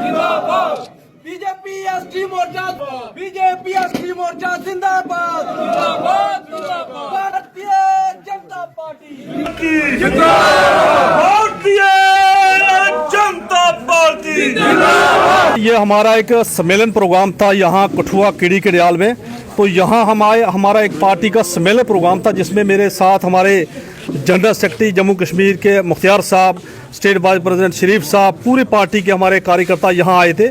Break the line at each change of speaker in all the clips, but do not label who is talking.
BJP ST मोर्चा जिंदाबाद Bharatiya Janata party
ये हमारा एक सम्मेलन प्रोग्राम था यहाँ कठुआ कीड़ी के रियाल में। तो यहाँ हमारा एक पार्टी का सम्मेलन प्रोग्राम था जिसमें मेरे साथ हमारे जनरल सेक्रेटरी जम्मू कश्मीर के मुख्तियार साहब, स्टेट वाइस प्रेसिडेंट शरीफ साहब, पूरी पार्टी के हमारे कार्यकर्ता यहाँ आए थे।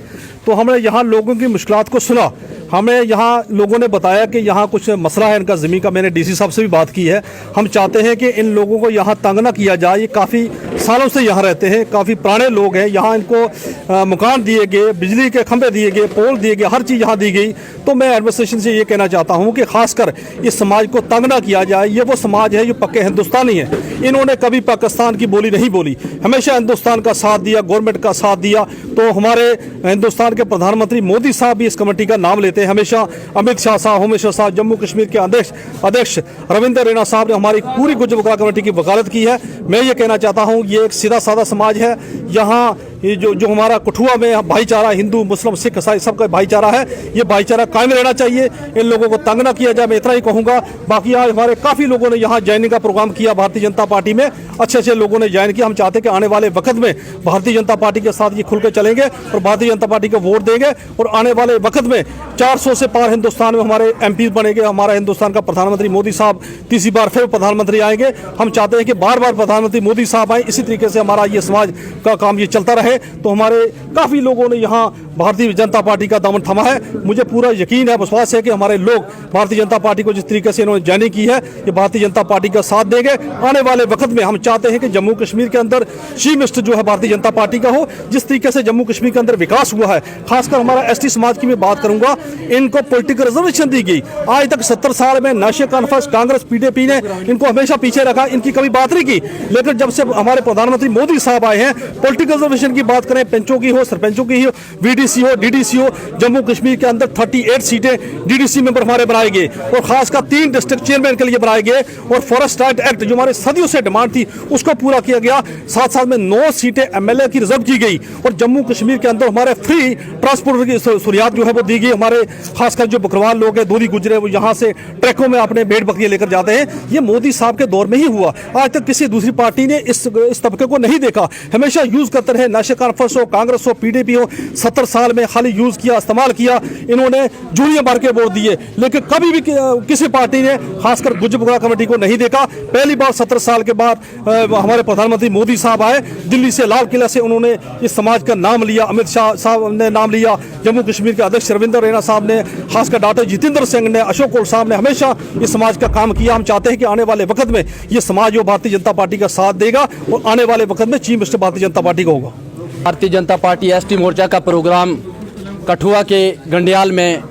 तो हमने यहाँ लोगों की मुश्किलात को सुना। हमें यहाँ लोगों ने बताया कि यहाँ कुछ मसला है इनका ज़मीन का। मैंने डीसी साहब से भी बात की है। हम चाहते हैं कि इन लोगों को यहाँ तंग ना किया जाए। ये काफ़ी सालों से यहाँ रहते हैं, काफ़ी पुराने लोग हैं। यहाँ इनको मकान दिए गए, बिजली के खंभे दिए गए, पोल दिए गए, हर चीज़ यहाँ दी गई। तो मैं एडमिनिस्ट्रेशन से ये कहना चाहता हूँ कि खासकर इस समाज को तंग ना किया जाए। ये वो समाज है जो पक्के हिंदुस्तानी है। इन्होंने कभी पाकिस्तान की बोली नहीं बोली, हमेशा हिंदुस्तान का साथ दिया, गवर्नमेंट का साथ दिया। तो हमारे हिंदुस्तान के प्रधानमंत्री मोदी साहब भी इस कमेटी का नाम लेते हैं हमेशा। अमित शाह साहब, होम मिनिस्टर साहब, जम्मू कश्मीर के अध्यक्ष रविंद्र रैना साहब ने हमारी पूरी गुज्जर वकाला कमेटी की वकालत की है। मैं ये कहना चाहता हूँ ये एक सीधा साधा समाज है। यहाँ ये जो हमारा कठुआ में भाईचारा, हिंदू मुस्लिम सिख ईसाई सबका भाईचारा है, ये भाईचारा कायम रहना चाहिए। इन लोगों को तंग ना किया जाए, मैं इतना ही कहूँगा। बाकी आज हमारे काफ़ी लोगों ने यहाँ ज्वाइनिंग का प्रोग्राम किया भारतीय जनता पार्टी में। अच्छे लोगों ने ज्वाइन किया। हम चाहते हैं कि आने वाले वक्त में भारतीय जनता पार्टी के साथ ये खुल के चलेंगे और भारतीय जनता पार्टी को वोट देंगे। और आने वाले वक्त में 400 से पार हिंदुस्तान में हमारे MP बनेंगे। हमारा हिंदुस्तान का प्रधानमंत्री मोदी साहब तीसरी बार फिर प्रधानमंत्री आएंगे। हम चाहते हैं कि बार बार प्रधानमंत्री मोदी साहब आए। इसी तरीके से हमारा ये समाज का काम ये चलता रहे। तो हमारे काफ़ी लोगों ने यहाँ भारतीय जनता पार्टी का दामन थमा है। मुझे पूरा यकीन है, विश्वास है कि हमारे लोग भारतीय जनता पार्टी को जिस तरीके से इन्होंने ज्वाइनिंग की है, ये भारतीय जनता पार्टी का साथ देंगे। आने वाले वक्त में हम चाहते हैं कि जम्मू कश्मीर के अंदर चीफ मिनिस्टर जो है भारतीय जनता पार्टी का हो। जिस तरीके से जम्मू कश्मीर के अंदर विकास हुआ है, खासकर हमारा ST समाज की मैं बात करूंगा, इनको पॉलिटिकल रिजर्वेशन दी गई। आज तक 70 साल में नेशनल कॉन्फ्रेंस, कांग्रेस, PDP ने इनको हमेशा पीछे रखा, इनकी कभी बात नहीं की। लेकिन जब से हमारे प्रधानमंत्री मोदी साहब आए हैं, पॉलिटिकल रिजर्वेशन की बात करें, पंचों की हो, सरपंचों की हो, VDC हो, DDC हो, जम्मू कश्मीर के अंदर 38 सीटें DDC मेंबर हमारे बनाए गए और खासकर 3 डिस्ट्रिक्ट चेयरमैन के लिए बनाए गए। और फॉरेस्ट राइट एक्ट जो हमारे सदियों से डिमांड थी उसको पूरा किया गया। साथ में 9 सीटें MLA की रिजर्व की गई। और जम्मू कश्मीर के अंदर हमारे फ्री ट्रांसपोर्ट की सहूलियात जो है वो दी गई। हमारे खासकर जो बकरवाल लोग हैं, दूरी गुजरे, वो यहाँ से ट्रकों में अपने भेड़ बकरियां लेकर जाते हैं। ये मोदी साहब के दौर में ही हुआ। आज तक किसी दूसरी पार्टी ने इस तबके को नहीं देखा। हमेशा यूज करते रहे, नेशनल कॉन्फ्रेंस हो, कांग्रेस हो, PDP हो। 70 साल में खाली यूज किया, इस्तेमाल किया। इन्होंने जूनियर मार के वोट दिए, लेकिन कभी भी किसी पार्टी ने खासकर गुज्जर वकाला कमेटी को नहीं देखा। पहली बार 70 साल के बाद हमारे प्रधानमंत्री मोदी साहब आए, दिल्ली से, लाल किला से उन्होंने इस समाज का नाम लिया। अमित शाह साहब ने नाम लिया, जम्मू कश्मीर के अध्यक्ष रविंद्र रैना साहब ने, खासकर डॉक्टर जितेंद्र सिंह ने, अशोक कौल साहब ने हमेशा इस समाज का काम किया। हम चाहते हैं कि आने वाले वक्त में ये समाज जो भारतीय जनता पार्टी का साथ देगा और आने वाले वक्त में chief minister Bharatiya Janata party का होगा।
भारतीय जनता पार्टी ST मोर्चा का प्रोग्राम कठुआ के गंडियाल में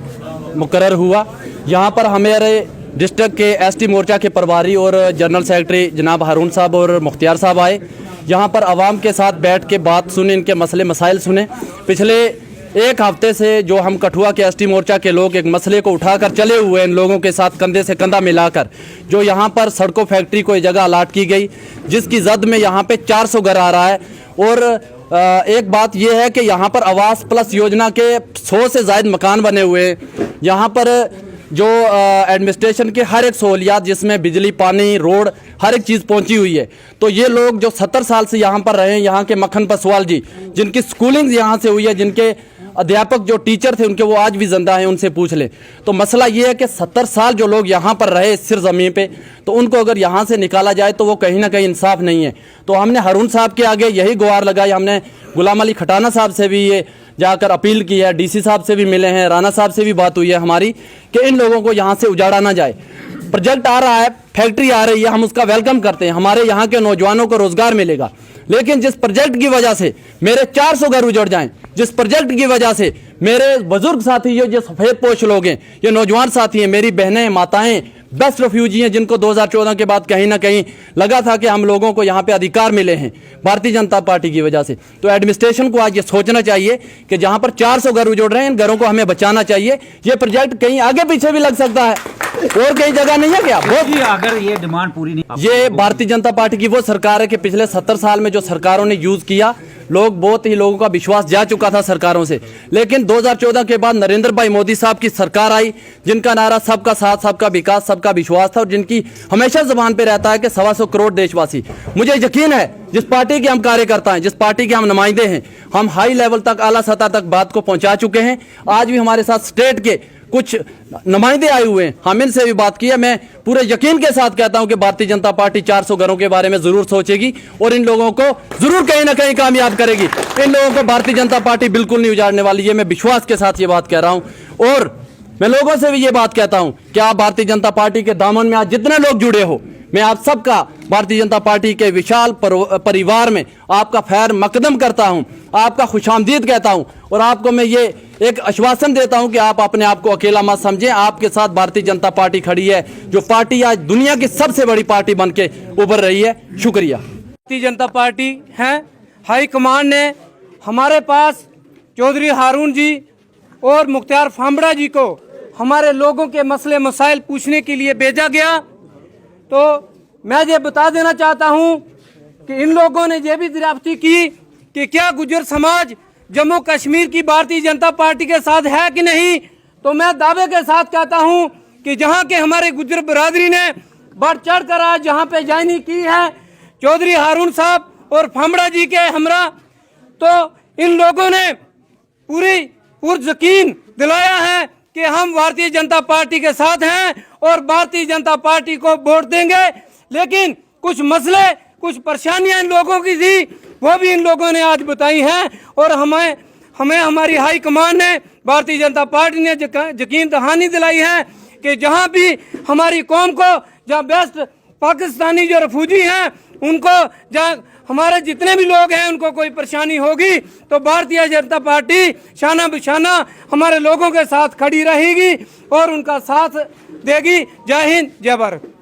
मुकर्रर हुआ। यहाँ पर हमारे डिस्ट्रिक्ट के ST मोर्चा के प्रभारी और जनरल सेक्रेटरी जनाब हारून साहब और मुख्तियार साहब आए। यहाँ पर आवाम के साथ बैठ के बात सुने, इनके मसले मसाइल सुने। पिछले एक हफ्ते से जो हम कठुआ के ST मोर्चा के लोग एक मसले को उठाकर चले हुए, इन लोगों के साथ कंधे से कंधा मिलाकर, जो यहाँ पर सड़कों फैक्ट्री को जगह अलाट की गई जिसकी जद में यहाँ पे 400 घर आ रहा है। और एक बात यह है कि यहाँ पर आवास प्लस योजना के 100 से ज़ायद मकान बने हुए हैं। यहाँ पर जो एडमिनिस्ट्रेशन के हर एक सहूलियात जिसमें बिजली, पानी, रोड, हर एक चीज़ पहुंची हुई है। तो ये लोग जो 70 साल से यहाँ पर रहे हैं, यहाँ के मक्खन पसवाल जी, जिनकी स्कूलिंग यहाँ से हुई है, जिनके अध्यापक जो टीचर थे उनके वो आज भी जिंदा हैं, उनसे पूछ लें। तो मसला ये है कि 70 साल जो लोग यहाँ पर रहे सिर ज़मीन पे, तो उनको अगर यहाँ से निकाला जाए तो वो कहीं ना कहीं इंसाफ नहीं है। तो हमने हारून साहब के आगे यही गुहार लगाई। हमने गुलाम अली खटाना साहब से भी ये जाकर अपील की है, DC साहब से भी मिले हैं, राणा साहब से भी बात हुई है हमारी कि इन लोगों को यहाँ से उजाड़ा ना जाए। प्रोजेक्ट आ रहा है, फैक्ट्री आ रही है, हम उसका वेलकम करते हैं, हमारे यहाँ के नौजवानों को रोजगार मिलेगा। लेकिन जिस प्रोजेक्ट की वजह से मेरे 400 घर उजड़ जाएं, जिस प्रोजेक्ट की वजह से मेरे बुजुर्ग साथी, ये जो सफ़ेद पोश लोग हैं, ये नौजवान साथी हैं, मेरी बहनें, माताएं, बेस्ट रेफ्यूजी हैं, जिनको 2014 के बाद कहीं ना कहीं लगा था कि हम लोगों को यहाँ पे अधिकार मिले हैं भारतीय जनता पार्टी की वजह से। तो एडमिनिस्ट्रेशन को आज ये सोचना चाहिए कि जहाँ पर 400 घर उजड़ रहे हैं, इन घरों को हमें बचाना चाहिए। ये प्रोजेक्ट कहीं आगे पीछे भी लग सकता है, और कहीं जगह नहीं है क्या?
अगर ये डिमांड पूरी नहीं,
ये भारतीय जनता पार्टी की वो सरकार है कि पिछले 70 साल में जो सरकारों ने यूज किया, लोग बहुत ही लोगों का विश्वास जा चुका था सरकारों से। लेकिन 2014 के बाद नरेंद्र भाई मोदी साहब की सरकार आई, जिनका नारा सबका साथ, सबका विकास, सबका विश्वास था और जिनकी हमेशा जुबान पे रहता है कि 125 करोड़ देशवासी। मुझे यकीन है जिस पार्टी के हम कार्यकर्ता हैं, जिस पार्टी के हम नुमाइंदे हैं, हम हाई लेवल तक, आला सतह तक बात को पहुंचा चुके हैं। आज भी हमारे साथ स्टेट के कुछ नुमाइंदे आए हुए हैं, हम इनसे भी बात की है। मैं पूरे यकीन के साथ कहता हूं कि भारतीय जनता पार्टी 400 घरों के बारे में जरूर सोचेगी और इन लोगों को जरूर कहीं ना कहीं कामयाब करेगी। इन लोगों को भारतीय जनता पार्टी बिल्कुल नहीं उजाड़ने वाली है, मैं विश्वास के साथ ये बात कह रहा हूं। और मैं लोगों से भी ये बात कहता हूं कि आप भारतीय जनता पार्टी के दामन में आज जितने लोग जुड़े हो, मैं आप सबका भारतीय जनता पार्टी के विशाल परिवार में आपका खैर मकदम करता हूं, आपका खुशामदीद कहता हूं और आपको मैं ये एक आश्वासन देता हूं कि आप अपने आप को अकेला मत समझें। आपके साथ भारतीय जनता पार्टी खड़ी है, जो पार्टी आज दुनिया की सबसे बड़ी पार्टी बन के उभर रही है। शुक्रिया।
भारतीय जनता पार्टी है, हाईकमान ने हमारे पास चौधरी हारून जी और मुख्तार फामड़ा जी को हमारे लोगों के मसले मसाइल पूछने के लिए भेजा गया। तो मैं ये बता देना चाहता हूं कि इन लोगों ने ये भी दरियाफ्ती की कि क्या गुर्जर समाज जम्मू कश्मीर की भारतीय जनता पार्टी के साथ है कि नहीं। तो मैं दावे के साथ कहता हूं कि जहां के हमारे गुर्जर बरादरी ने बढ़ चढ़ कर आज जहां पे ज्वाइनिंग की है चौधरी हारून साहब और फामड़ा जी के हमरा, तो इन लोगों ने पुरयकीन दिलाया है कि हम भारतीय जनता पार्टी के साथ हैं और भारतीय जनता पार्टी को वोट देंगे। लेकिन कुछ मसले, कुछ परेशानियां इन लोगों की थी, वो भी इन लोगों ने आज बताई हैं और हमें हमारी हाई कमान ने, भारतीय जनता पार्टी ने यकीन दहानी दिलाई है कि जहां भी हमारी कौम को, जहां बेस्ट पाकिस्तानी जो रफूजी हैं उनको, जहां हमारे जितने भी लोग हैं उनको कोई परेशानी होगी तो भारतीय जनता पार्टी शाना बिशाना हमारे लोगों के साथ खड़ी रहेगी और उनका साथ देगी। जय हिंद, जय भारत।